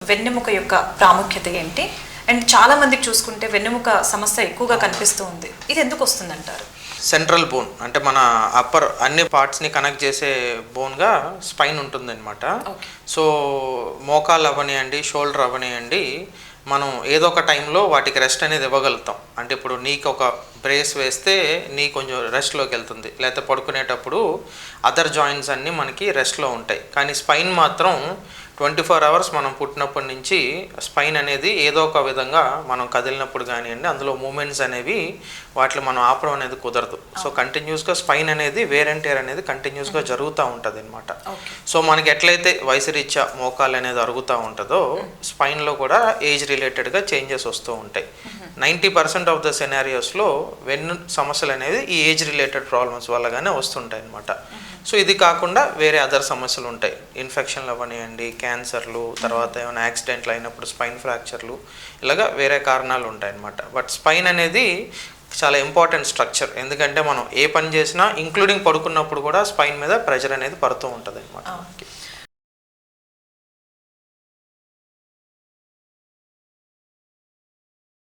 వెన్నెముక యొక్క ప్రాముఖ్యత ఏంటి? అండ్ చాలా మందికి చూసుకుంటే వెన్నెముక సమస్య ఎక్కువగా కనిపిస్తూ ఉంది. ఇది ఎందుకు వస్తుందంటారు? సెంట్రల్ బోన్ అంటే మన అప్పర్ అన్ని పార్ట్స్ని కనెక్ట్ చేసే బోన్గా స్పైన్ ఉంటుందన్నమాట. సో మోకాలు అవనియండి, షోల్డర్ అవనియండి, మనం ఏదో ఒక టైంలో వాటికి రెస్ట్ అనేది ఇవ్వగలుగుతాం. అంటే ఇప్పుడు నీకు ఒక బ్రేస్ వేస్తే నీ కొంచెం రెస్ట్లోకి వెళ్తుంది, లేకపోతే పడుకునేటప్పుడు అదర్ జాయింట్స్ అన్నీ మనకి రెస్ట్లో ఉంటాయి. కానీ స్పైన్ మాత్రం 24 అవర్స్ మనం పుట్టినప్పటి నుంచి స్పైన్ అనేది ఏదో ఒక విధంగా మనం కదిలినప్పుడు కానివ్వండి, అందులో మూమెంట్స్ అనేవి వాటిలో మనం ఆపడం అనేది కుదరదు. సో కంటిన్యూస్గా స్పైన్ అనేది వేర్ అండ్ టేర్ అనేది కంటిన్యూస్గా జరుగుతూ ఉంటుంది అనమాట. సో మనకి ఎట్లయితే వయసు రీత్యా మోకాలు అనేది అరుగుతూ ఉంటుందో, స్పైన్లో కూడా ఏజ్ రిలేటెడ్గా చేంజెస్ వస్తూ ఉంటాయి. 90% ఆఫ్ ద సెనారియోస్లో వెన్ను సమస్యలు అనేది ఈ ఏజ్ రిలేటెడ్ ప్రాబ్లమ్స్ వల్లగానే వస్తుంటాయి అనమాట. సో ఇది కాకుండా వేరే అదర్ సమస్యలు ఉంటాయి, ఇన్ఫెక్షన్లు అవనివ్వండి, క్యాన్సర్లు, తర్వాత ఏమైనా యాక్సిడెంట్లు అయినప్పుడు స్పైన్ ఫ్రాక్చర్లు, ఇలాగా వేరే కారణాలు ఉంటాయి అన్నమాట. బట్ స్పైన్ అనేది చాలా ఇంపార్టెంట్ స్ట్రక్చర్, ఎందుకంటే మనం ఏ పని చేసినా ఇంక్లూడింగ్ పడుకున్నప్పుడు కూడా స్పైన్ మీద ప్రెషర్ అనేది పడుతూ ఉంటుంది అనమాట.